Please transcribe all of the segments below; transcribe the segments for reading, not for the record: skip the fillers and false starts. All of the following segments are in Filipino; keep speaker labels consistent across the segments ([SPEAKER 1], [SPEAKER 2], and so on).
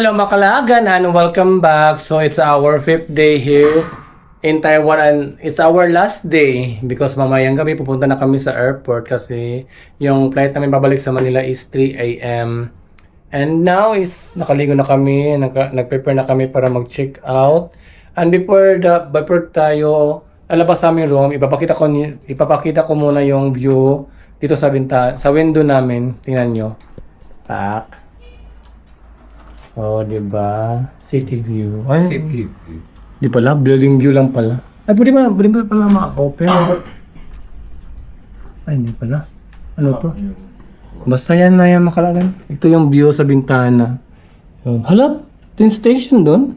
[SPEAKER 1] Hello Makalagan and welcome back. So it's our 5th day here in Taiwan and it's our last day because mamayang gabi pupunta na kami sa airport kasi yung flight namin babalik sa Manila is 3 a.m. And now is nakaligo na kami, nag-prepare na kami para mag-check out. And before tayo alabas sa aming room, ipapakita ko muna yung view dito sa window namin. Tingnan nyo. Tak. Oh, di ba? City view. Ay,
[SPEAKER 2] City view.
[SPEAKER 1] Di pala, building view lang pala. Ay, pwede ba pala ma-open? Ay, hindi pala. Ano to? Basta yan na yan Makalagan. Ito yung view sa bintana. Yun. Hala, train station doon?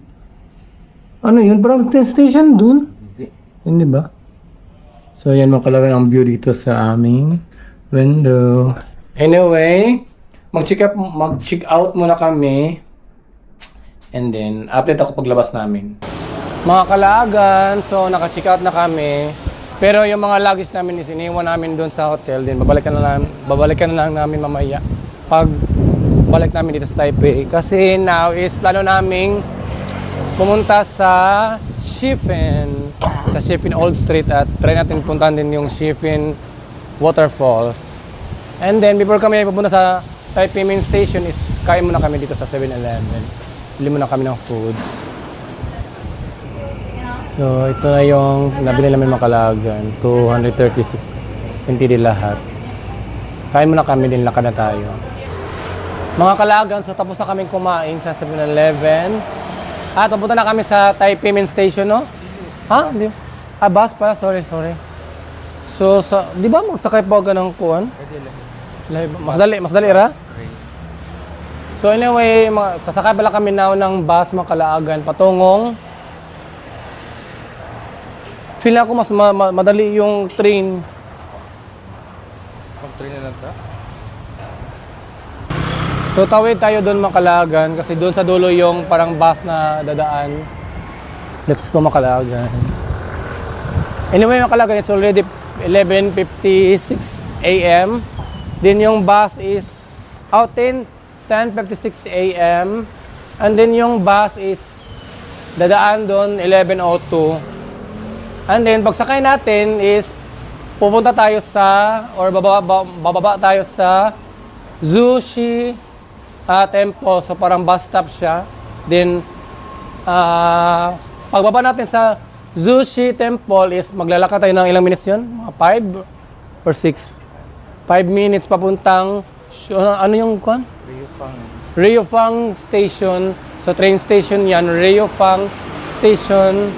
[SPEAKER 1] Ano yun? Parang train station doon? Hindi ba? So, yan Makalagan ang view dito sa aming window. Anyway, mag-check out muna kami. And then, update ako paglabas namin. Mga Kalaagan, so naka-check out na kami. Pero yung mga luggage namin is iniwan namin doon sa hotel. Then babalikan na lang namin mamaya. Pag balik namin dito sa Taipei. Kasi now is plano naming pumunta sa Shifen. Sa Shifen Old Street at try natin puntahan din yung Shifen Waterfalls. And then before kami pupunta sa Taipei Main Station is kain muna kami dito sa 7-Eleven. Bili muna kami ng foods. So, ito na yung nabili namin Makalagan. 236 NTD lahat. Kain muna kami din, lakad na tayo. Mga Kalaagan, so tapos na kaming kumain sa 7-Eleven. At papunta na kami sa Taipei Main Station, no? Ha? Hindi. Bus pala. Sorry. So, di ba magsakay pa ka ng kuwan? Mas dali ra? So anyway, sasakay pala kami now ng bus Makalagan patungong. Feel ako mas madali yung train.
[SPEAKER 2] Ang train na nata?
[SPEAKER 1] So tawid tayo doon Makalagan kasi doon sa dulo yung parang bus na dadaan. Let's go Makalagan. Anyway Makalagan, it's already 11:56 a.m. Then yung bus is out 10:56 a.m. And then yung bus is dadaan doon 11:02. And then pagsakay natin is pupunta tayo sa or bababa tayo sa Zushi Temple. So parang bus stop siya. Then pagbaba natin sa Zushi Temple is maglalakad tayo ng ilang minutes yun? Mga 5 or 6? 5 minutes papuntang ano yung kwan? Riofang Station. So train station yan, Riofang Station.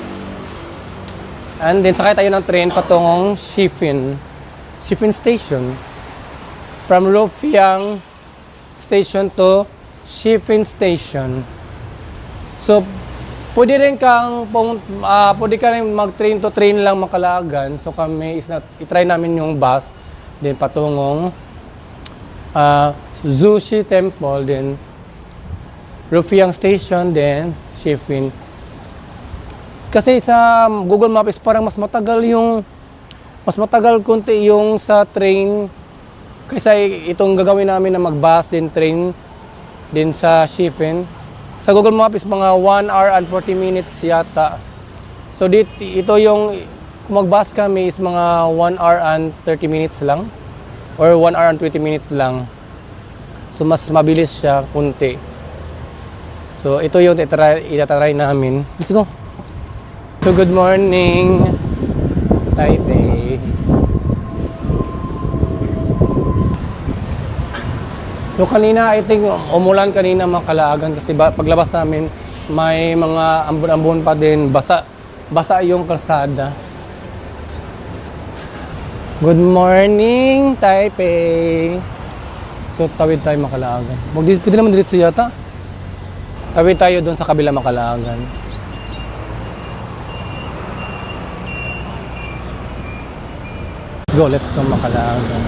[SPEAKER 1] And then sakay tayo ng train patungong Shifen Station. From Riofang Station to Shifen Station. So pwede ka rin mag-train to train lang Makalagan. So kami i-try namin yung bus then patungong Zushi Temple, then Riofang Station, then Shifen. Kasi sa Google Maps parang mas matagal konti yung sa train kaysa itong gagawin namin na mag-bus din train din sa Shifen. Sa Google Maps mga 1 hour and 40 minutes yata. So ito yung kung mag-bus kami is mga 1 hour and 30 minutes lang or 1 hour and 20 minutes lang. So mas mabilis siya kunti. So ito yung itatry namin. Let's go. So good morning Taipei. So kanina I think umulan kanina Makalagan kasi paglabas namin may mga ambon-ambon pa din, basa yung kalsada. Good morning Taipei. So tawid tayo Makalagan. Pwede naman diretso yata. Tawid tayo doon sa kabila Makalagan. Let's go Makalagan.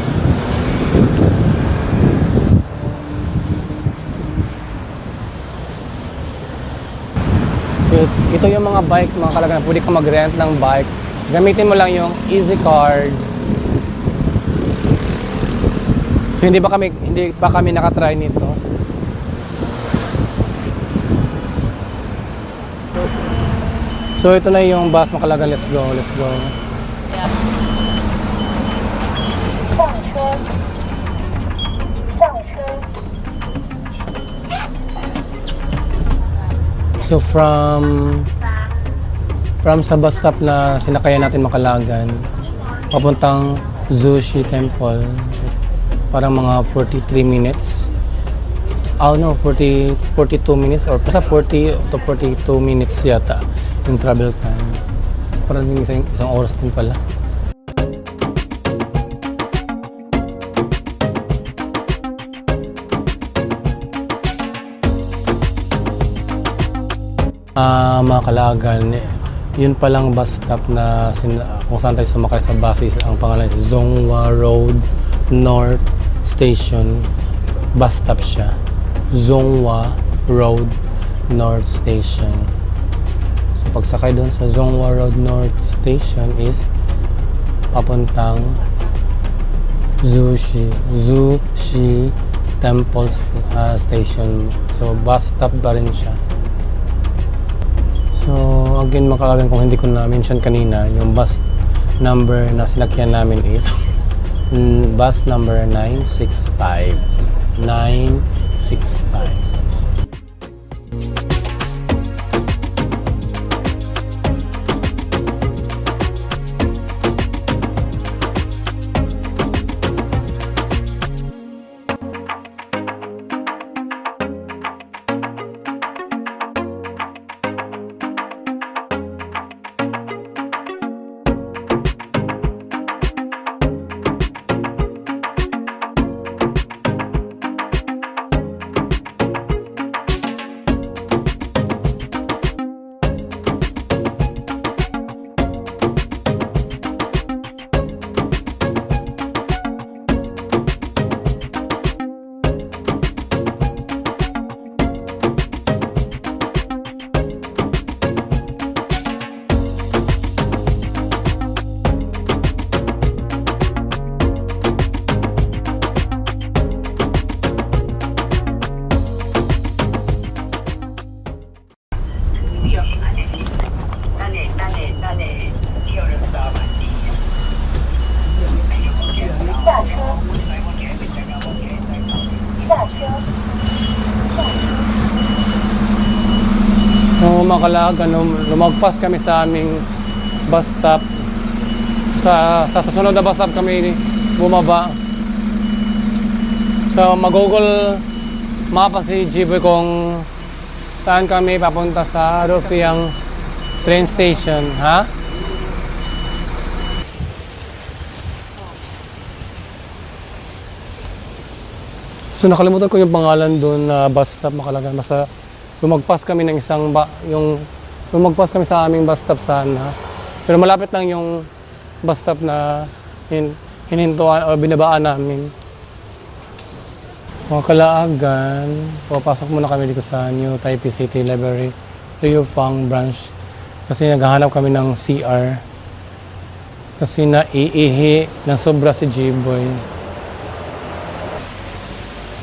[SPEAKER 1] So ito yung mga bike Makalagan. Pwede ka mag-rent ng bike. Gamitin mo lang yung Easy Card. So hindi pa kami nakatry nito. So ito na yung bus Makalagan. Let's go, let's go.
[SPEAKER 2] Yeah.
[SPEAKER 3] 上车，上车。
[SPEAKER 1] So from sa bus stop na sinakayan natin Makalagan, papuntang Zushi Temple, parang mga 43 minutes. Oh no, 42 minutes or basta 40 to 42 minutes yata yung travel time. Parang din isang oras din pala. Mga Kalagan, yun palang bus stop na kung saan tayo sumakay sa bus is ang pangalan is Zhonghua Road North Station. Bus stop siya. Zhonghua Road North Station. So pagsakay doon sa Zhonghua Road North Station is papuntang Zushi Temple Station. So bus stop pa rin siya. So again, Makalagan, kung hindi ko na-mention kanina, yung bus number na sinakyan namin is bus number 965. 965. So Makalagan, lumagpas kami sa aming bus stop. Sa susunod na bus stop kami bumaba. So mag-Google mapa si Jiboy kung saan kami papunta sa Rufiang train station, ha? So nakalimutan ko yung pangalan doon na bus stop Makalagan. Basta lumagpas kami ng lumagpas kami sa aming bus stop sana. Pero malapit lang yung bus stop na hinintuan o binabaan namin. Mga Kalaagan, papasok muna kami dito sa New Taipei City Library, Liufang branch. Kasi naghahanap kami ng CR. Kasi naiihi ng sobra si Jiboy.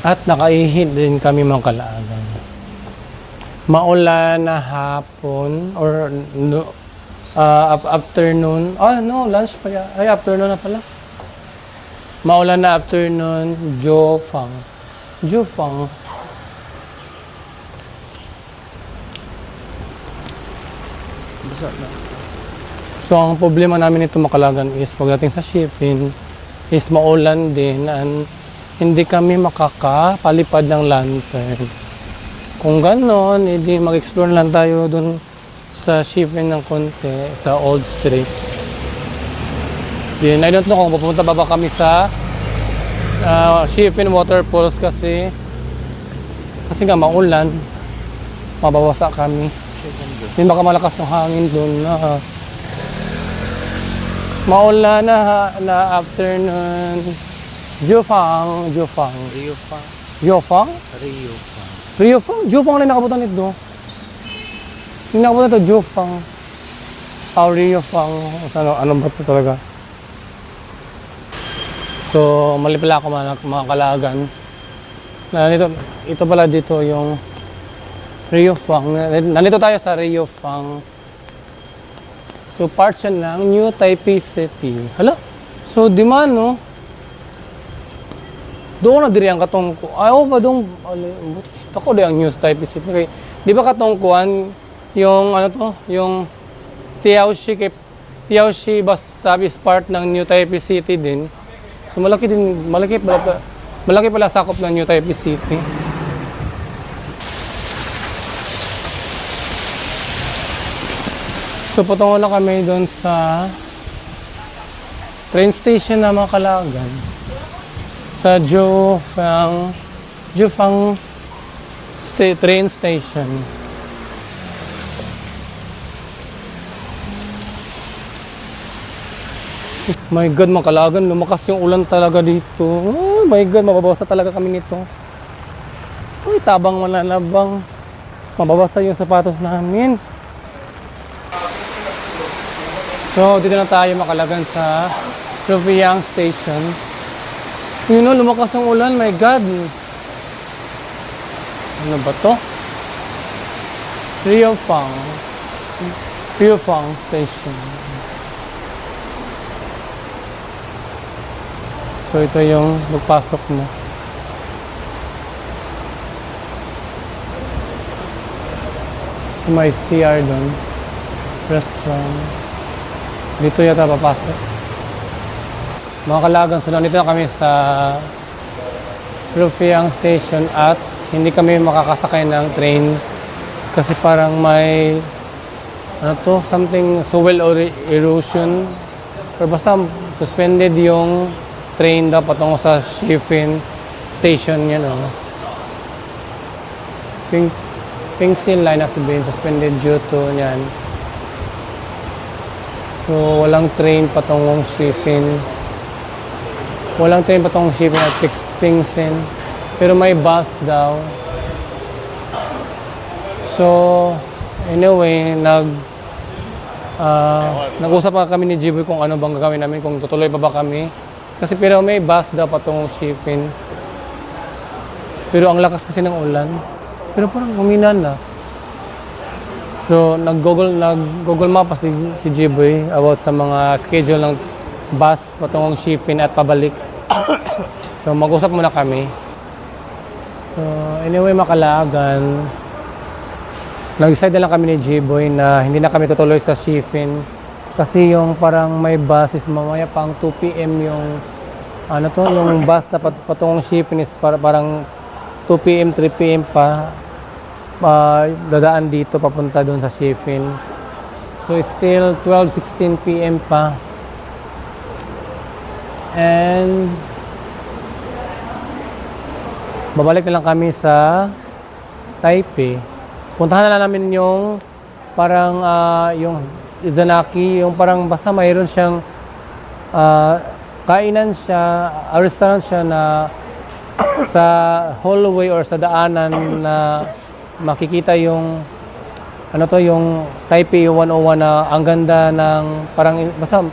[SPEAKER 1] At nakaihi din kami mga Kalaagan. Maulan na hapon or afternoon. No, lunch pa yan. Ay, afternoon na pala. Maulan na afternoon, Jufang. So, ang problema namin ito Makalagan is pagdating sa shipping is maulan din and hindi kami makakapalipad ng lantern. Kung ganon, edi mag-explore lang tayo dun sa shipping ng konti, sa Old Street. Then, I don't know kung pupunta pa ba kami sa shipping waterfalls kasi nga maulan, mabawasa kami. Then baka malakas yung hangin dun na maulan na afternoon. Jufang. Jufang na nakabutan nito. Yung nakabutan ito, Jufang. Riofang. Ano ba ito talaga? So, mali pala ako mga Kalaagan. Ito pala dito yung Riofang. Nandito tayo sa Riofang So, part siya ng New Taipei City. Hala? So, di man, no? Doon na diri ang katong ko. Ayaw ba doon? Ako di ang New Taipei City. Okay. Di ba katong kuan yung ano to? Yung Tiaoxi bus stop is part ng New Taipei City din. So, malaki pala sakop ng New Taipei City. So, patungo na kami doon sa train station na mga Kalagan. Sa Jufang train station. My God, mga Kalagan, lumakas yung ulan talaga dito. Oh my God, mababasa talaga kami nito. Uy, tabang mananabang. Mababasa yung sapatos namin. So, dito na tayo makalagan sa Rufiang Station. You know, lumakas ang ulan. My God. Ano ba to? Riofang Station. So, ito yung magpasok mo. So, may CR doon. Restaurant. Dito yata papasok. Mga Kalagan, so nandito na kami sa Rufiang Station at hindi kami makakasakay ng train kasi parang may ano to, something soil or erosion or basta suspended yung train daw patungo sa Shifin Station yun o. Pingsin line has been suspended due to yan. So, walang train patungong Shifin. Walang train patungong Shifin at Pingsin. Pero may bus daw. So, anyway, nag-usap pa kami ni Jiboy kung ano bang gagawin namin, kung tutuloy pa ba kami. Kasi pero may bus daw patungong Shifin. Pero ang lakas kasi ng ulan. Pero parang humina na. So, nag-Google Map si Jiboy about sa mga schedule ng bus patungong Shifin at pabalik. So, mag-usap muna kami. So, anyway, mga Kalagan, nag-decide na lang kami ni Jiboy na hindi na kami tutuloy sa Shifin kasi yung parang may bus is mamaya pang 2 PM yung ano to, yung bus na patungong Shifin is parang 2 PM, 3 PM pa. Dadaan dito papunta doon sa Shifin. So it's still 12-16 PM pa. And babalik na lang kami sa Taipei. Puntahan na lang namin yung parang yung Izanaki, yung parang basta mayroon siyang kainan siya, restaurant siya na sa hallway or sa daanan na makikita yung ano to, yung Taipei 101 na ang ganda ng parang basta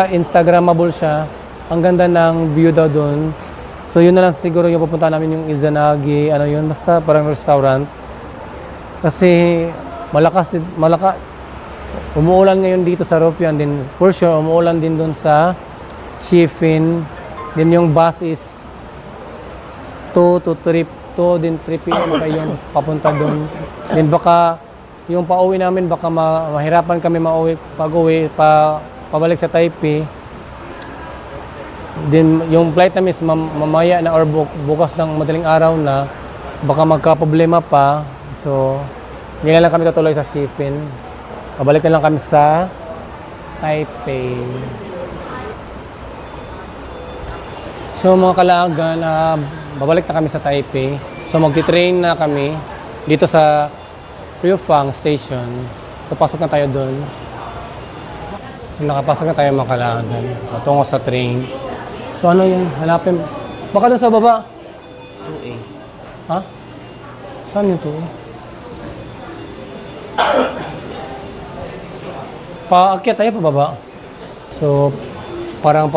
[SPEAKER 1] Instagrammable siya. Ang ganda ng view daw doon. So yun na lang siguro yung pupunta namin, yung Izanagi, ano yun, basta parang restaurant. Kasi malakas umuulan ngayon dito sa Rufiang din. For sure umuulan din doon sa Shifin. Din yung bus is 2 to 3 din 3 PM pa yung papunta doon. Then baka yung pauwi namin baka mahirapan kami pag-uwi pabalik sa Taipei. Then yung flight namin is mamaya na or bukas ng madaling araw na, baka magka-problema pa. So hindi na lang kami tutuloy sa Shifin. Pabalik na lang kami sa Taipei. So mga Kalagan, babalik na kami sa Taipei. So magti-train na kami dito sa Riofang Station. So pasok na tayo doon. So nakapasok na tayo mga Kalagan. Patungo sa train. So ano yun? Hanapin. Baka doon sa baba.
[SPEAKER 2] 2A.
[SPEAKER 1] Ha? Saan yung 2A? Paakyat tayo pababa. So parang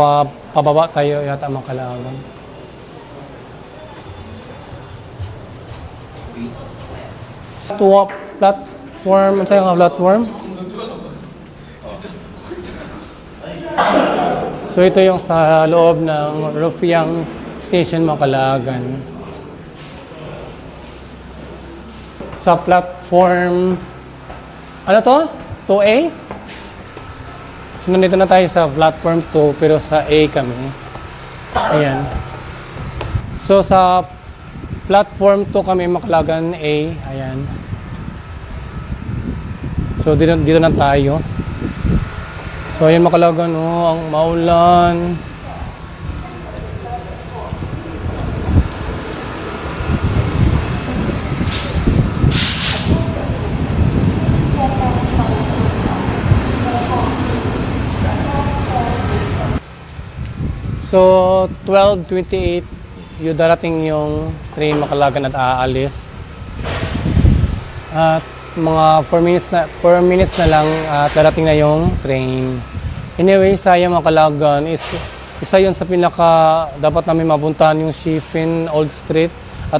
[SPEAKER 1] pababa tayo yata mga Kalagan. Platform, ano sa'yo nga platform? So ito yung sa loob ng Rufiang Station Macalagan. Sa platform, ano to? 2A? So nandito na tayo sa platform 2 pero sa A kami. Ayan. So sa platform 2 kami Macalagan A. Ayan. So dito na tayo. So ayan Macalagan, oh, ang maulan. So 12:28 yung darating yung train Macalagan at aalis. At mga 4 minutes na lang at darating na yung train. Anyway, sayang Macalagan is isa yun sa pinaka dapat namin mapuntahan yung Shifen Old Street at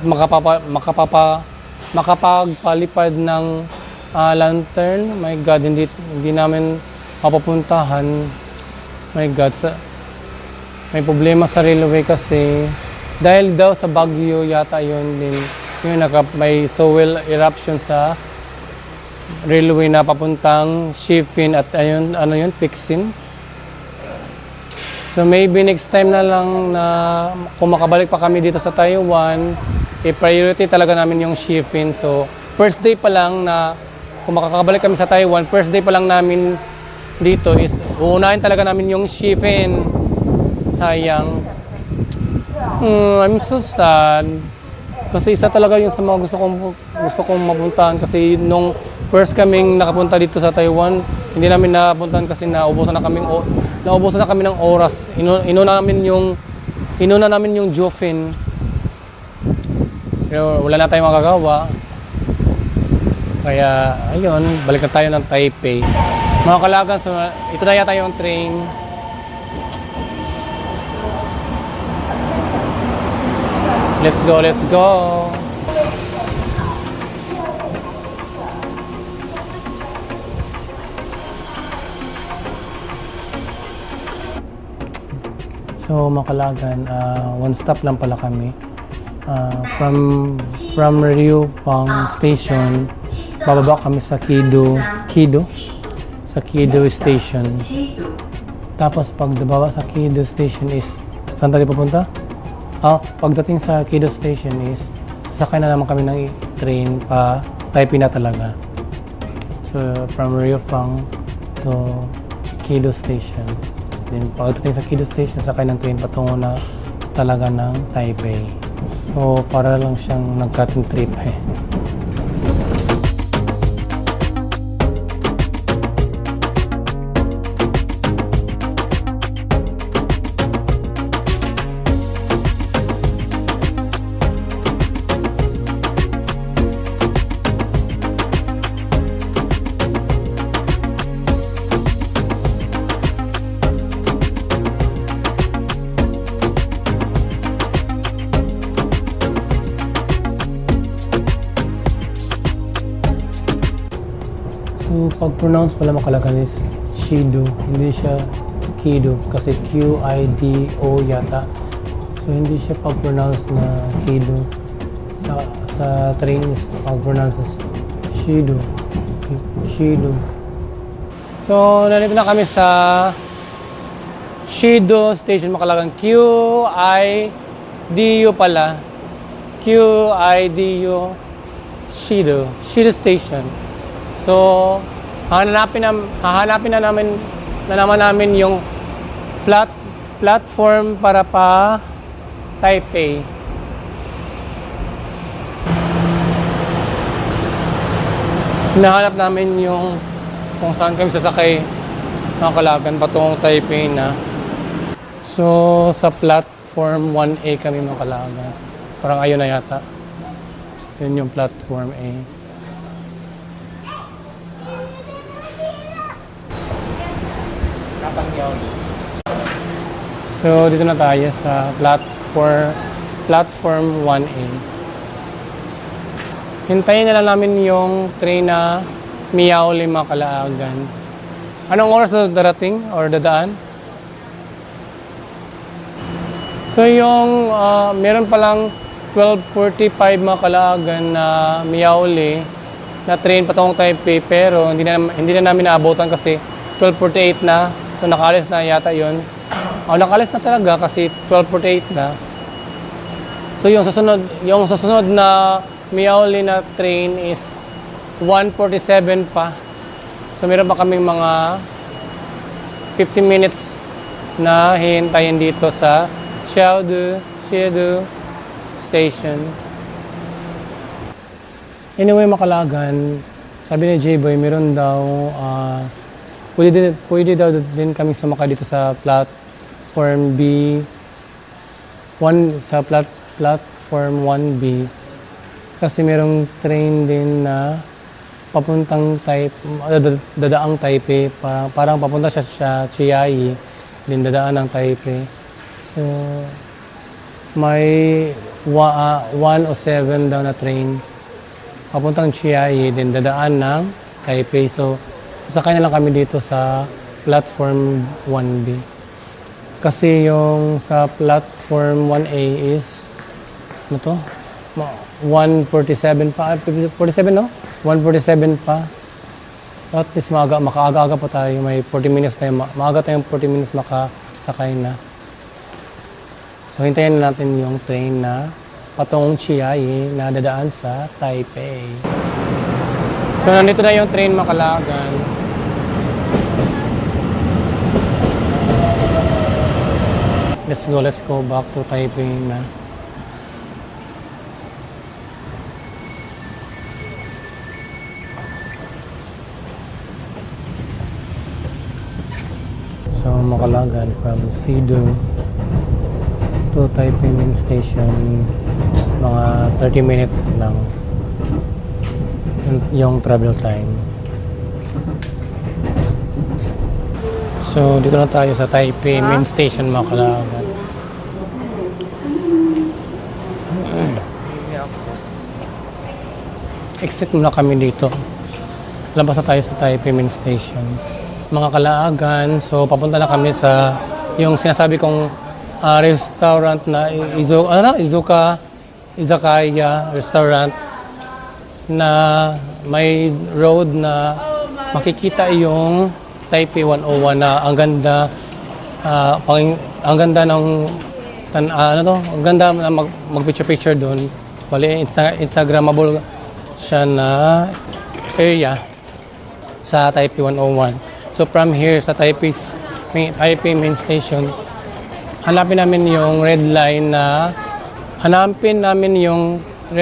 [SPEAKER 1] makapagpalipad ng lantern. My God, hindi namin mapapuntahan. My God, may problema sa railway kasi dahil daw sa bagyo yata yun din yung may soil eruption sa railway na papuntang Shifen at ayun, ano yun, fixing. So maybe next time na lang na kung makabalik pa kami dito sa Taiwan, i-priority talaga namin yung Shifen. So first day pa lang na kung makakabalik kami sa Taiwan, first day pa lang namin dito is uunahin talaga namin yung Shifen. Sayang. I'm so sad. Kasi isa talaga yung sa mga gusto kong mapuntahan kasi nung first kaming nakapunta dito sa Taiwan, hindi namin napuntahan kasi naubusan na kami ng oras. Inuna namin yung Jofen. Pero wala na tayong magagawa. Kaya ayun, balik na tayo ng Taipei. Mga Kalagan, so, ito na yata yung train. Let's go, let's go. So Macalagan, one stop lang pala kami. From Riopang Station, bababa kami sa Kido Station. Tapos pag bababa sa Kido Station is, saan tayo pupunta? Pagdating sa Kido Station is, sasakay na naman kami ng train pa Taipei na talaga. So, from Riopang to Kido Station. Then, pagdating sa Kido Station, sakay ng train patungo na talaga ng Taipei. So, para lang siyang nag-cutting trip eh. So, pag-pronounce pala Macalagan is Shido, hindi siya Kido kasi Q-I-D-O yata. So, hindi siya pag-pronounce na Kido. Sa train is pag-pronounce as Shido. So, nandito na kami sa Shido Station Macalagan. Q-I-D-U pala. Q-I-D-U Shido Station. So, hahanapin na naman namin yung platform para pa Taipei. Hinahanap namin yung kung saan kami sasakay ng Macalagan patungong Taipei na. So, sa platform 1A kami Macalagan. Parang ayun na yata. Yun yung platform A. So, dito na tayo sa platform 1A. Hintayin na lang namin yung train na Miaoli Macalagan. Anong oras na darating or dadaan? So yung meron palang 12:45 mga kalaagan na Miauli na train patungong Taipei, pero hindi na namin naabutan kasi 12:48 na. So nakaalis na yata 'yon. Nakaalis na talaga kasi 12:48 na. So yung susunod na Miauli na train is 1:47 pa. So meron pa kaming mga 15 minutes na hihintayin dito sa Xiaodu Station. Anyway, makalagan, sabi ni J-Boy, meron daw, pwede daw din kami sumakay dito sa platform B, sa platform 1B. Kasi merong train din na papuntang dadaang Taipei, parang papunta siya sa Chiayi, din dadaan ng Taipei. So, may 107 daw na train papuntang Chiayi, din dadaan ng Taipei. So, sasakay na lang kami dito sa platform 1B. Kasi yung sa platform 1A is, ano to? 1:47 pa, 47 no? 1:47 pa. At least makaaga-aga pa tayo. May 40 minutes tayo. Maaga tayong 40 minutes makasakay na. So, hintayin natin yung train na patungong Chiayi na dadaan sa Taipei. So, nandito na yung train makalagan. Let's go back to Taipei na. So, makalagan from Sidu to Taipei Main Station, mga 30 minutes lang yung travel time. So, dito na tayo sa Taipei Main Station, makalagan. Exit muna kami dito. Labas na tayo sa Taipei Main Station. Mga kalaagan, so papunta na kami sa yung sinasabi kong restaurant na Izakaya restaurant na may road na makikita yung Taipei 101 na ang ganda ang ganda ng ang ganda na mag-picture doon. Bali Instagrammable siya na area sa Taipei 101. So from here sa Taipei Main Station, hanapin namin yung red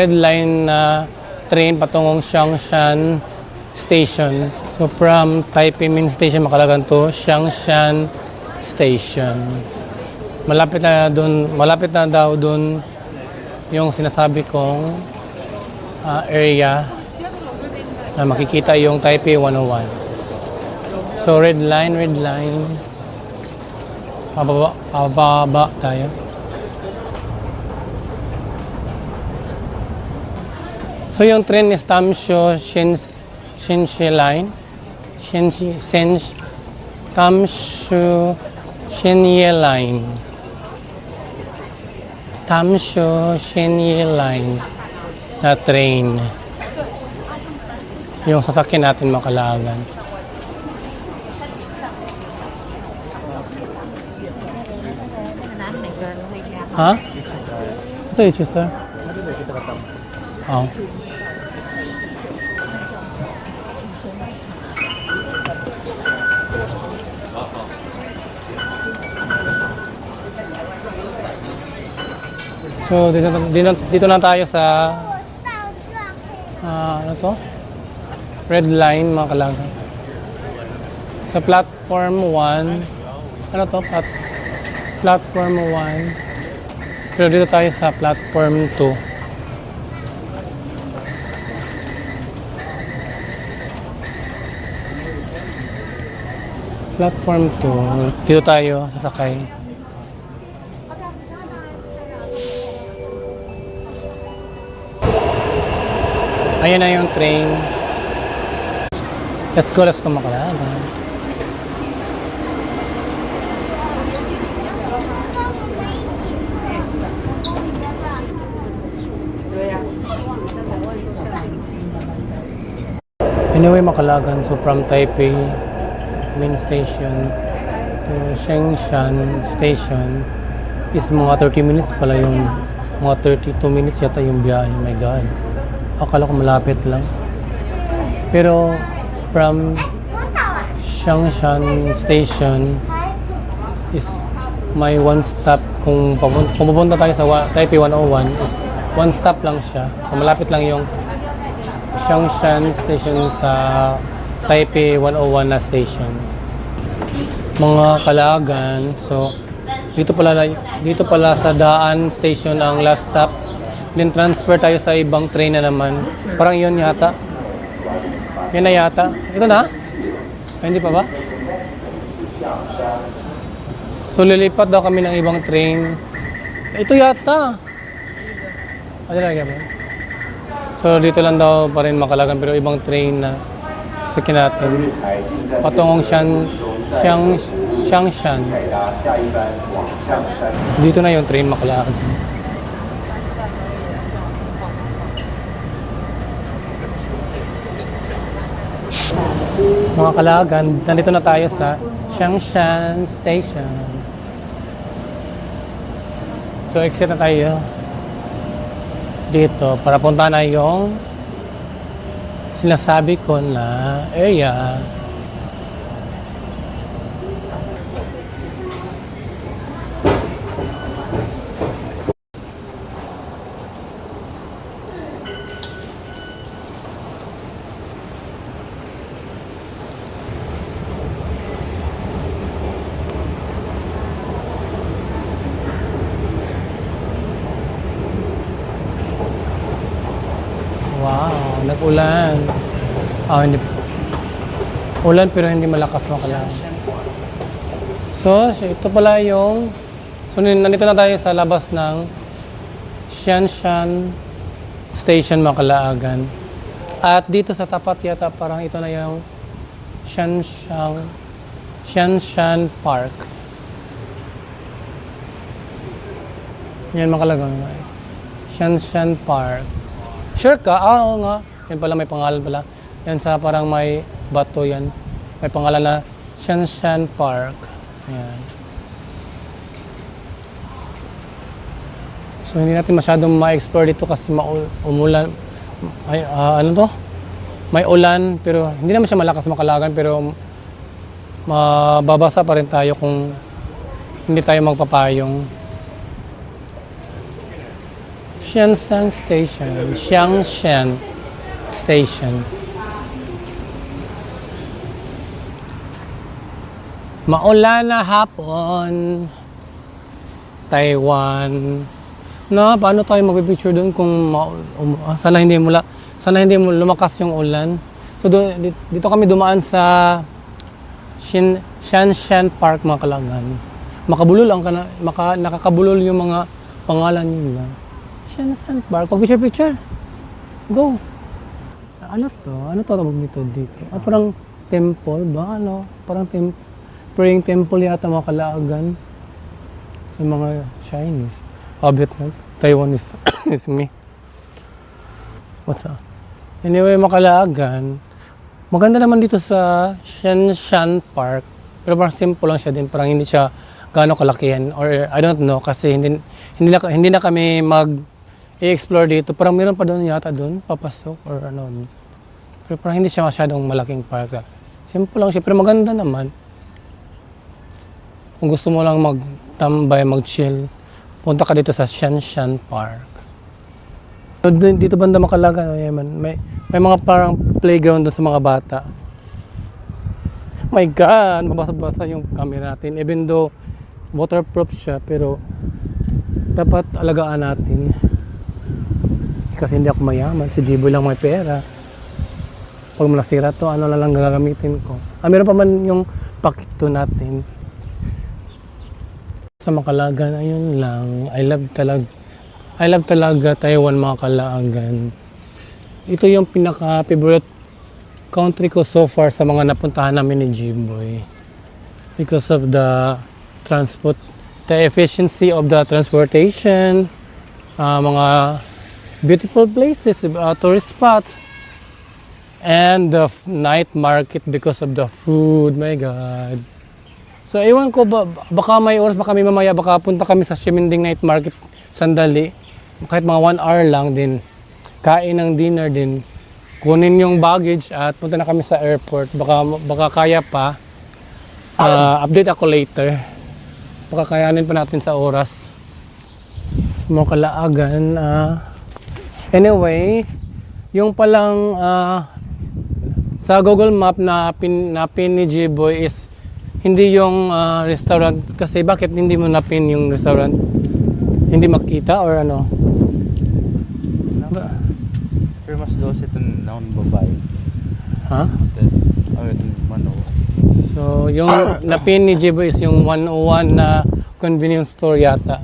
[SPEAKER 1] line na train patungong Xiangshan Station. So from Taipei Main Station makalagan to Xiangshan Station. Malapit na daw doon yung sinasabi kong area na makikita yung Taipei 101. So red line, pababa tayo. So yung train is Tamsho Shenxi Line, Tamsho Shenye Line, Tamsho Shenye Line na train. Yung sasakyan natin makalagan. Ha? Ito yung sister? Oo. So, dito na tayo sa ano to? Red line, mga kalaga. Sa platform 1. Ano to? Platform 1. Pero dito tayo sa platform 2. Platform 2. Dito tayo sasakay. Ayan na yung train. Let's go makalaban. Anyway, Makalagan, so from Taipei main station to Shengshan station is mga 30 minutes pala yung, mga 32 minutes yata yung biyahe. Oh my God. Akala ko malapit lang. Pero from Shengshan station is may one stop. Kung pupunta tayo sa Taipei 101 is one stop lang siya. So malapit lang yung Shengshan station sa Taipei 101 na station. Mga Kalagan, so dito pala sa Daan station ang last stop. Then transfer tayo sa ibang train na naman. Parang yun yata. Yan na yata. Ito na? Ay, hindi pa ba? So lilipat daw kami ng ibang train. Ito yata. Ano lagi ba? So dito lang daw pa rin Makalagan pero ibang train na sakin natin. Patungong Shengshan. Dito na yung train Makalagan. Mga Kalagan, nandito na tayo sa Shengshan Station. So exit na tayo dito para punta na yung sinasabi ko na area. Wow, nag-ulan. Hindi. Ulan pero hindi malakas Makalagan. So, ito pala yung... So, nandito na tayo sa labas ng Shengshan Station Makalagan. At dito sa tapat yata parang ito na yung Shengshan Park. Yan Makalagan. Shengshan Park. Sure ka? Oo nga. Yan pala may pangalan pala. Yan sa parang may bato yan. May pangalan na Shengshan Park. Ayan. So hindi natin masyadong ma-explore dito kasi umulan. Ay, ano to? May ulan pero hindi naman siya malakas Makalagan pero mababasa pa rin tayo kung hindi tayo magpapayong. Shengshan Station. Maulan na hapon. Taiwan. Paano tayo magpipicture doon kung sana hindi lumakas yung ulan. So dito kami dumaan sa Shengshan Park Makalagan. Makabulol nakakabulol yung mga pangalan nila. Shengshan Park. Pag-picture. Go. Ano to? Ano to tawag nito dito? Parang temple ba? Parang praying temple yata Makalagan sa mga Chinese. Habit na Taiwanese is me. What's up? Anyway, Makalagan. Maganda naman dito sa Shengshan Park. Pero parang simple lang siya din. Parang hindi siya gaano kalakihan. Or I don't know kasi hindi na kami i-explore dito. Parang meron pa doon yata doon, papasok or ano. Pero parang hindi siya masyadong malaking park. Simple lang siya, pero maganda naman. Kung gusto mo lang magtambay, mag-chill, punta ka dito sa Shengshan Park. Dito banda Makalagan, may mga parang playground doon sa mga bata. My God, mabasa-basa yung camera natin. Even though waterproof siya, pero dapat alagaan natin. Kasi hindi ako mayaman, si Jiboy lang may pera. Pag malasira to, ano na lang gagamitin ko. Meron pa man yung pakito natin. Sa Makalagan, ayun lang. I love talaga Taiwan, Makalagan. Ito yung pinaka-favorite country ko so far sa mga napuntahan namin ni Jiboy. Because of the efficiency of the transportation, mga beautiful places, tourist spots. And the night market because of the food. My God. So, ewan ko ba, baka may oras, baka may mamaya, baka punta kami sa Shiminding Night Market sandali. Kahit mga 1 hour lang din. Kain ng dinner din. Kunin yung baggage at punta na kami sa airport. Baka kaya pa. Update ako later. Baka kayanin pa natin sa oras. Sa mga kalaagan. Anyway, yung palang sa Google Map na pin ni G-Boy is hindi yung restaurant. Kasi bakit hindi mo napin yung restaurant? Hindi makita or ano?
[SPEAKER 2] Pero mas daw ito na babae.
[SPEAKER 1] Ha?
[SPEAKER 2] Or itong mano.
[SPEAKER 1] So, yung napin ni G-Boy is yung 101 na convenience store yata.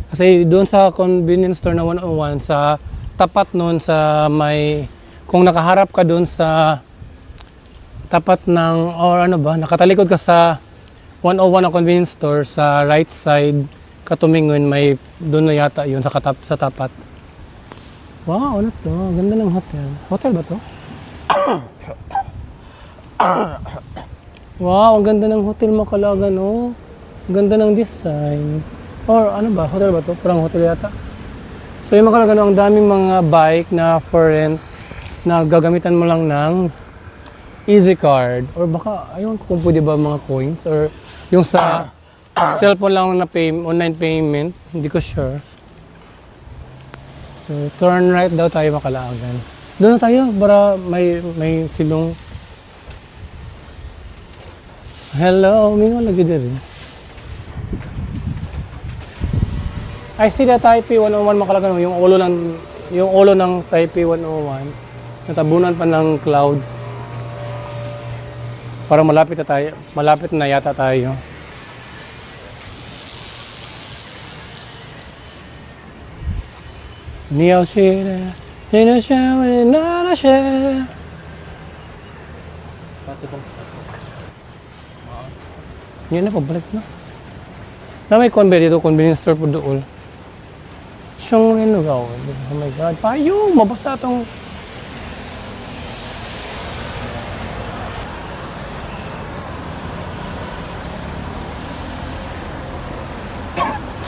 [SPEAKER 1] Kasi doon sa convenience store na 101, sa tapat noon sa may, kung nakaharap ka doon sa tapat ng, or ano ba, nakatalikod ka sa 101 na convenience store, sa right side, katumingon, may doon na yata yun, sa tapat. Wow, ano to? Ganda ng hotel. Hotel ba to? Wow, ang ganda ng hotel Macalagan, oh. Ang ganda ng design. Or ano ba? Hotel ba to? Parang hotel yata. So yung Macalagan, ang daming mga bike na for rent na gagamitan mo lang ng Easy Card. Or baka, ayun kung pwede ba mga coins. Or yung sa cellphone lang na online payment. Hindi ko sure. So turn right daw tayo Macalagan. Doon na tayo para may silong. Hello, mingo lagi din. I see the Taipei 101 Macalagan, yung ulo ng Taipei 101. Natabunan pa ng clouds. Parang malapit na yata tayo. Niyaw siya, niyaw siya, niyaw siya. Yan na, pabalik na. Na may convenience store po doon. Siyang rinugaw. Oh my God. Payo, mabasa itong...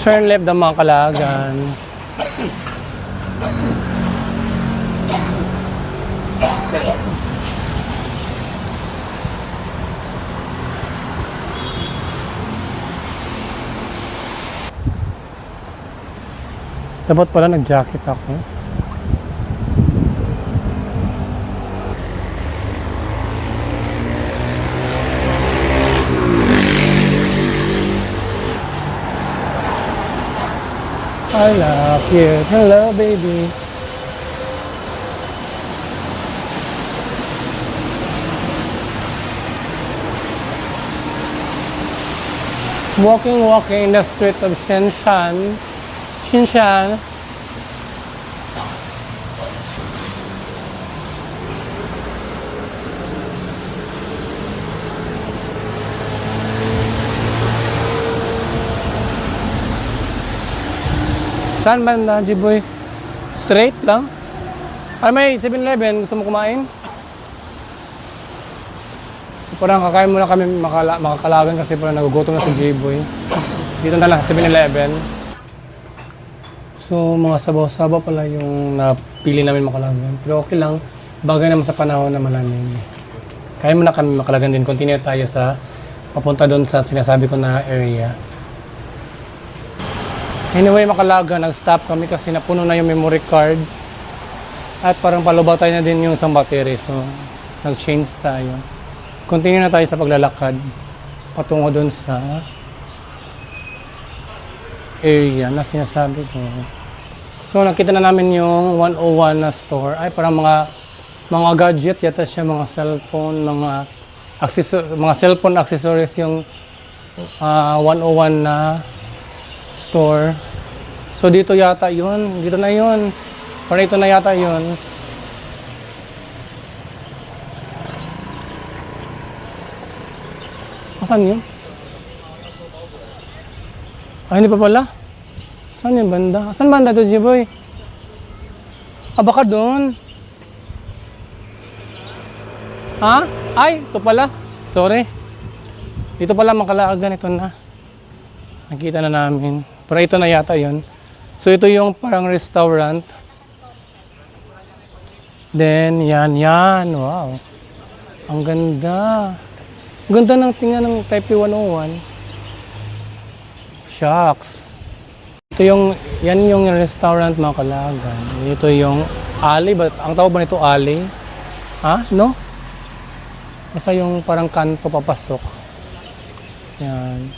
[SPEAKER 1] Turn left ang mga Macalagan. Dapat pala nag-jacket ako. I love you. Hello, baby. Walking in the street of Shenzhen. Saan banda, G-Boy? Straight lang? Ay, may 7-Eleven. Gusto mo kumain? So, parang kakain muna kami Macalagan kasi parang nagugutom na si G-Boy. Dito na lang sa 7-Eleven. So, mga sabaw-sabaw pala yung napili namin Macalagan. Pero okay lang. Bagay naman sa panahon na malamig. Kaya muna kami Macalagan din. Continue tayo sa papunta doon sa sinasabi ko na area. Anyway, Macalagan, nag-stop kami kasi napuno na yung memory card. At parang palubaw tayo na din yung isang battery. So, nag-change tayo. Continue na tayo sa paglalakad. Patungo dun sa area na sinasabi ko. So, nakita na namin yung 101 na store. Ay, parang mga gadget yata siya, mga cellphone, mga cellphone accessories yung 101 na store. So dito yata yun. Dito na yun. Parang ito na yata yun. Saan yun? Ay, hindi pa pala. Saan yung banda? Saan banda to, G-Boy? Ah, baka doon. Ha? Ay, ito pala. Sorry. Dito pala Makalaagan, ito na. Nakita na namin. Pero ito na yata yon. So ito yung parang restaurant. Then, yan. Wow. Ang ganda. Ang ganda ng tingnan ng Taipei 101. Shucks. Yan yung restaurant Makalaagan. Ito yung alley. Ang tawag ba nito alley? Ha? No? Basta yung parang kanto papasok. Yan.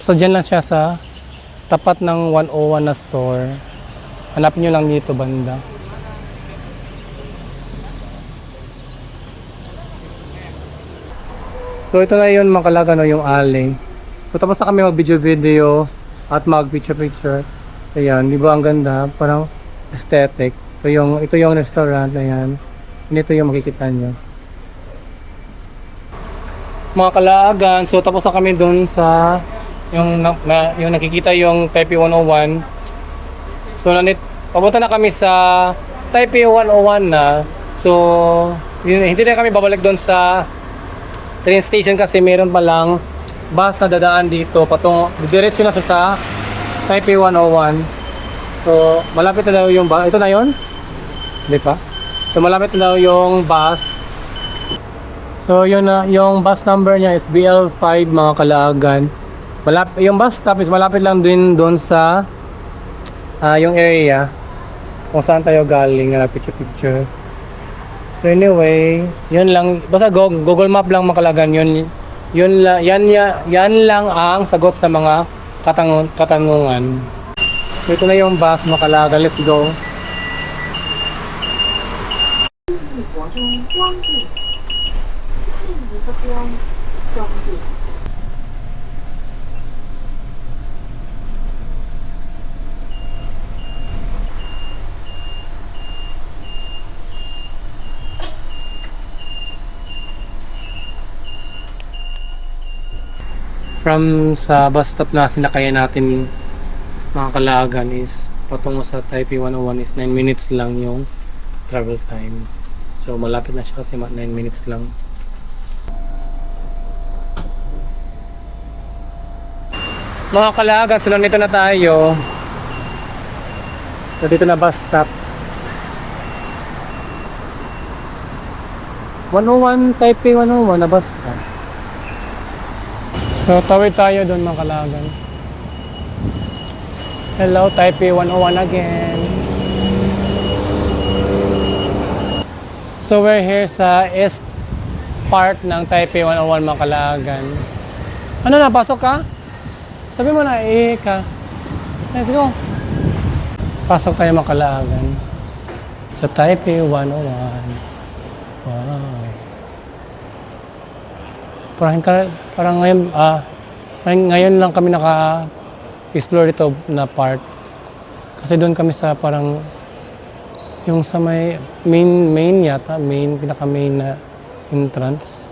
[SPEAKER 1] So dyan lang siya sa tapat ng 101 na store. Hanapin nyo lang dito banda. So ito na yun Makalaagan, yung alley. So tapos na kami mag-video at mag-picture. Ayan, di ba ang ganda? Parang aesthetic. So ito yung restaurant, ayan. Ito yung makikita nyo. Mga Kalaagan, so tapos na kami dun sa yung nakikita yung Taipei 101. So papunta na kami sa Taipei 101 na. So hindi na kami babalik dun sa train station kasi meron pa lang bus na dadaan dito diretso na siya sa Taipei 101. So malapit na daw yung bus. Ito na yun? Hindi pa? So malapit na daw yung bus. So yun na, yung bus number niya is BL5 mga Kalaagan. Yung bus stop is malapit lang din doon sa yung area kung saan tayo galing na picture. So anyway, yun lang. Basta Google Map lang mga Kalaagan. Yan lang ang sagot sa mga katanungan. So, ito na yung bus mga Kalaagan. Let's go. From sa bus stop na sinakayan natin mga Kalaagan is patungo sa Taipei 101 is 9 minutes lang yung travel time. So malapit na siya kasi 9 minutes lang. Mga Kalaagan, so nandito na tayo. So dito na bus stop. 101 Taipei 101 na bus stop. So tawid tayo doon mga Kalaagan. Hello, Taipei 101 again. So we're here sa east part ng Taipei 101 mga Kalaagan. Ano na, pasok ka? Sabi mo na, ka. Let's go. Pasok tayo mga Kalaagan sa Taipei 101. Wow. Parang ngayon lang kami naka-explore ito na part. Kasi doon kami sa parang yung sa may main yata, pinaka-main na entrance.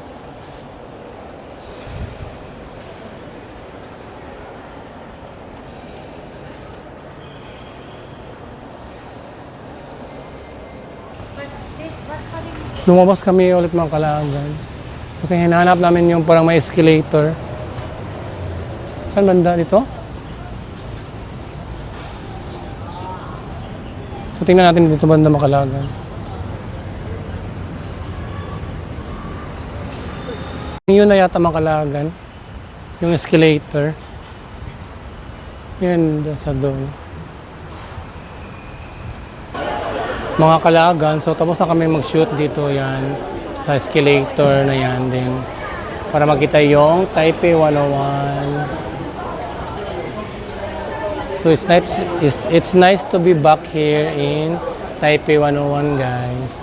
[SPEAKER 1] Lumabas kami ulit mga Kalaagan. Kasi hinahanap namin yung parang may escalator. Saan banda dito? So tingnan natin dito banda mga Kalaagan. Yun na yata mga Kalaagan. Yung escalator. Yun, sa doon. Mga Kalaagan, so tapos na kami mag-shoot dito yan. Sa escalator na yan din. Para makita yung Taipei 101. So it's nice to be back here in Taipei 101 guys.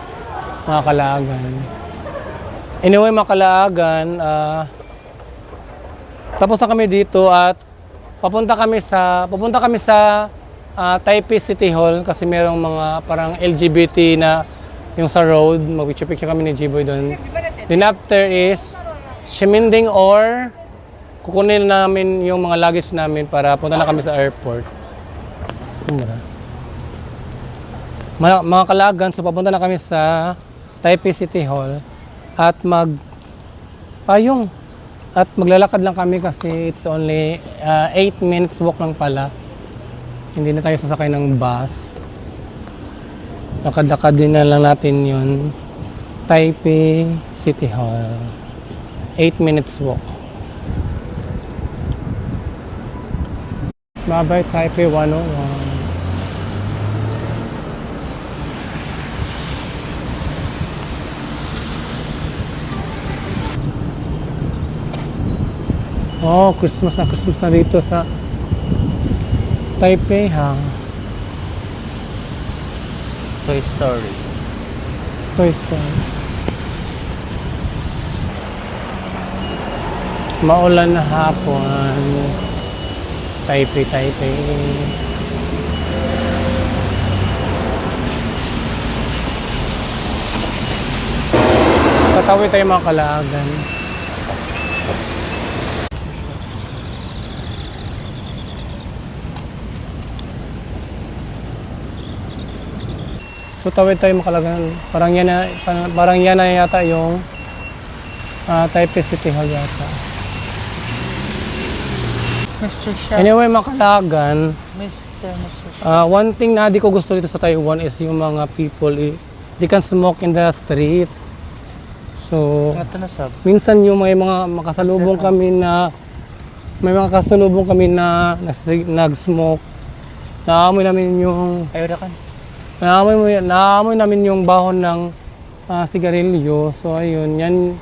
[SPEAKER 1] Mga Kalaagan. Anyway mga Kalaagan, tapos na kami dito at papunta kami sa Taipei City Hall kasi merong mga parang LGBT na yung sa road. Mag-picture kami ni G-Boy doon. Then after is Shiminding or kukunin namin yung mga luggage namin para punta na kami sa airport. Mga Kalaagan, so papunta na kami sa Taipei City Hall. at payong at maglalakad lang kami kasi it's only 8 minutes walk lang pala. Hindi na tayo sasakay ng bus. Lakad-lakad din na lang natin yun. Taipei City Hall. 8 minutes walk. Bye-bye Taipei 101. Oh, Christmas na dito sa Taipei ha.
[SPEAKER 2] Toy Story.
[SPEAKER 1] Toy Story. Maulan na hapon. Taipei. Tatawid tayo mga kalaagan. So tawid tayo makalagan. Parang yan na yata yung Taipei City Hall yata.
[SPEAKER 2] Mr. Shah.
[SPEAKER 1] Anyway, makalagan.
[SPEAKER 2] Mr.
[SPEAKER 1] One thing na di ko gusto dito sa Taiwan is yung mga people, they can smoke in the streets. So,
[SPEAKER 2] Ito na sab.
[SPEAKER 1] minsan yung may mga makasalubong kami na nag-smoke. Naamoy namin yung
[SPEAKER 2] Ayaw na kan.
[SPEAKER 1] Naamoy namin yung bahon ng sigarilyo. So ayun, yan.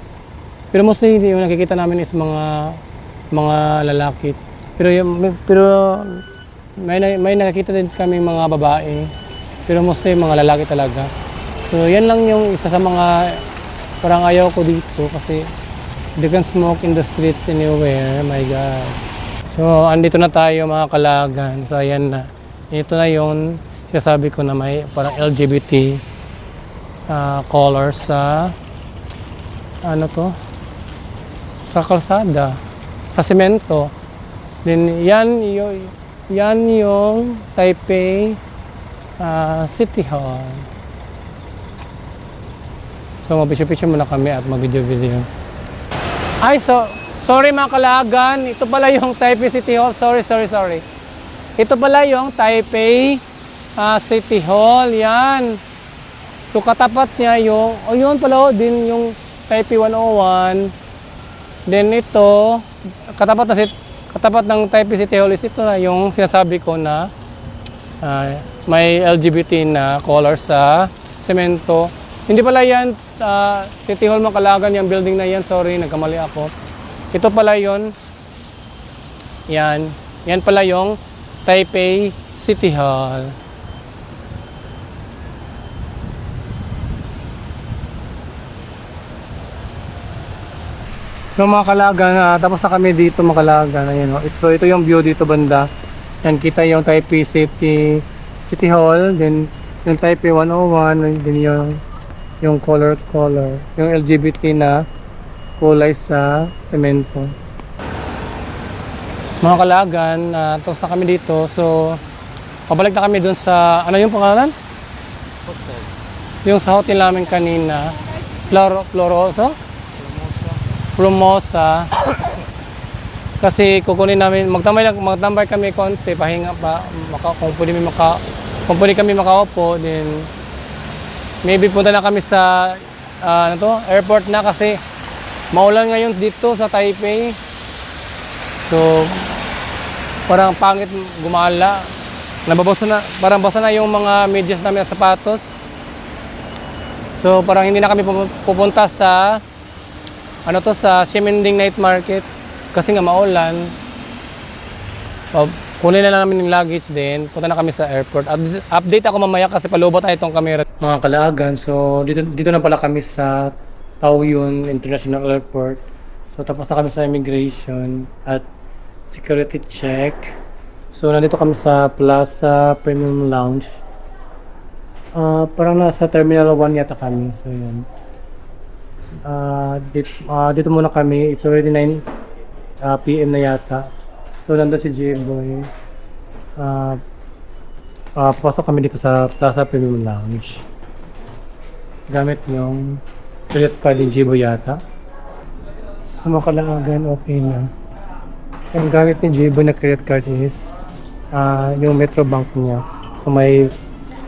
[SPEAKER 1] Pero mostly yung nakikita namin is mga lalaki. Pero may nakikita din kami mga babae. Pero mostly mga lalaki talaga. So yan lang yung isa sa mga parang ayaw ko dito kasi they can smoke in the streets anywhere. My God. So andito na tayo mga kalagan. So ayan na. Ito na yung sinasabi ko na may parang LGBT colors sa sa kalsada, sa semento. Then yan yung Taipei City Hall. So mag-picture muna kami at mag-video. Ay, sorry mga kalagan, ito pala yung Taipei City Hall. Sorry. Ito pala yung Taipei City Hall, yan. So katapat niya yun pala din yung Taipei 101. Then ito, katapat ng Taipei City Hall is ito na yung sinasabi ko na may LGBT na color sa semento. Hindi pala yan City Hall Makalagan, yung building na yan, sorry, nagkamali ako. Ito pala yun. Yan pala yung Taipei City Hall. So mga kalagan, tapos na kami dito mga kalagan. Ayan, ito yung view dito banda. Yan, kita yung Taipei City Hall, then yung Taipei 101, then yung color, yung LGBT na kulay sa semento. Mga kalagan, tapos na kami dito. So, pabalik na kami dun sa, ano yung pangalan?
[SPEAKER 2] Hotel.
[SPEAKER 1] Yung sa hotel namin kanina. Plumosa. Kasi kukunin namin, magtambay kami konti, pahinga pa, kung pwede kami makaupo, then maybe punta na kami sa airport na kasi maulan ngayon dito sa Taipei. So parang pangit gumala. Parang basa na yung mga medyas namin at sapatos. So parang hindi na kami pupunta sa sa Ximending Night Market kasi nga maulan. Kunin na lang namin yung luggage din. Punta na kami sa airport. Update ako mamaya kasi palubot tayo itong camera. Mga kalaagan, so dito na pala kami sa Taoyuan International Airport. So tapos na kami sa immigration at security check. So nandito kami sa Plaza Premium Lounge. Parang nasa Terminal 1 yata kami. So yun. Dito muna kami. It's already 9 PM na yata. So nandun si J-Boy. Pasok kami dito sa Plaza Premium Lounge. Gamit yung credit card ni Jibo yata. Sa Makalagan, okay na. Ang gamit ni Jibo na credit card is yung Metrobank niya. So may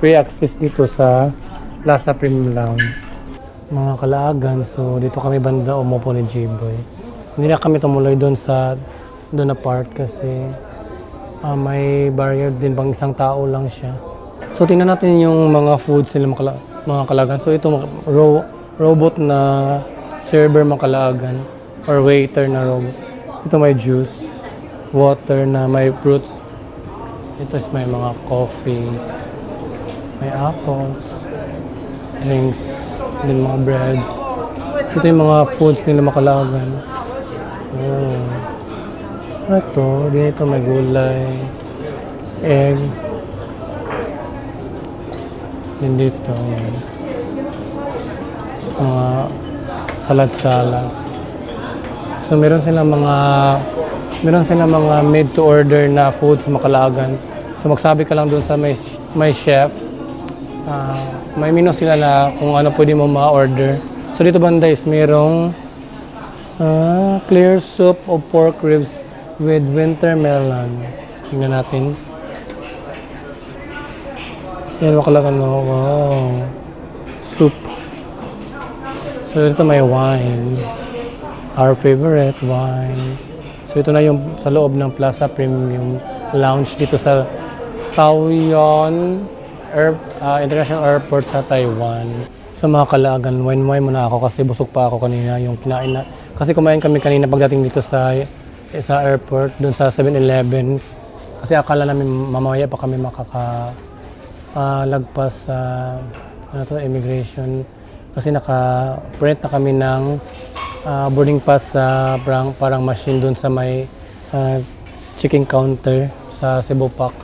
[SPEAKER 1] free access dito sa Plaza Premium Lounge. Mga Kalaagan, so dito kami banda umupo ni Jiboy. Hindi na kami tumuloy doon na park kasi may barrier din, pang isang tao lang siya. So tingnan natin yung mga foods nila mga Kalaagan. So ito robot na server mga Kalaagan or waiter na robot. Ito may juice, water na may fruits. Ito is may mga coffee, may apples, drinks, din mga breads. Ito yung mga foods nila mga Kalaagan. Ito, dito may gulay, egg. Din dito, yan. Mga salad-salads. So meron silang mga made to order na foods mga Kalaagan. So magsabi ka lang doon sa may chef. May menu sila na kung ano pwede mo ma-order. So dito banda is merong clear soup of pork ribs with winter melon. Tingnan natin. Yan mga Kalaagan mo. Wow. Soup. So dito may wine. Our favorite wine. So ito na yung sa loob ng Plaza Premium Lounge dito sa Taoyuan International Airport sa Taiwan. Sa mga Kalaagan, wine muna ako kasi busog pa ako kanina yung kinain na. Kasi kumain kami kanina pagdating dito sa airport, doon sa 7-Eleven. Kasi akala namin mamaya pa kami lagpas sa immigration. Kasi naka-print na kami ng boarding pass sa parang machine doon sa may checking counter sa Cebu Park.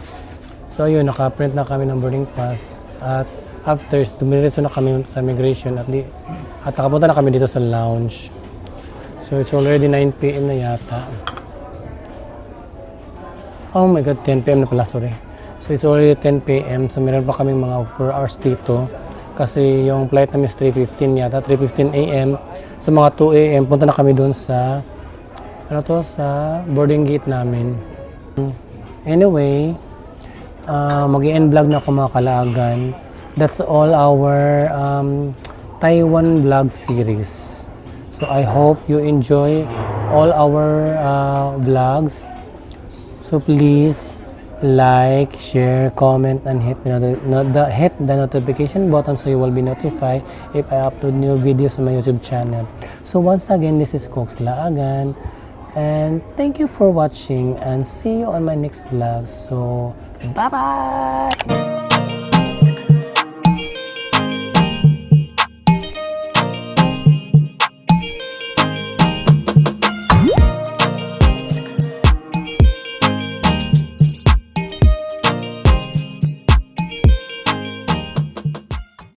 [SPEAKER 1] So ayun, naka-print na kami ng boarding pass at after, dumiretso na kami sa immigration at nakapunta na kami dito sa lounge. So it's already 9 PM na yata. Oh my God, 10 PM na pala, sorry. So it's already 10 PM, so meron pa kaming mga 4 hours dito. Kasi yung flight namin is 3:15 yata, 3:15 AM. So mga 2 AM, punta na kami doon sa sa boarding gate namin. Anyway, mag-i-end vlog na ako mga Kalaagan. That's all our Taiwan vlog series. So I hope you enjoy all our vlogs. So please like, share, comment, and hit the notification button so you will be notified if I upload new videos on my YouTube channel. So once again, this is Cox Laagan. And thank you for watching and see you on my next vlog. So, bye-bye!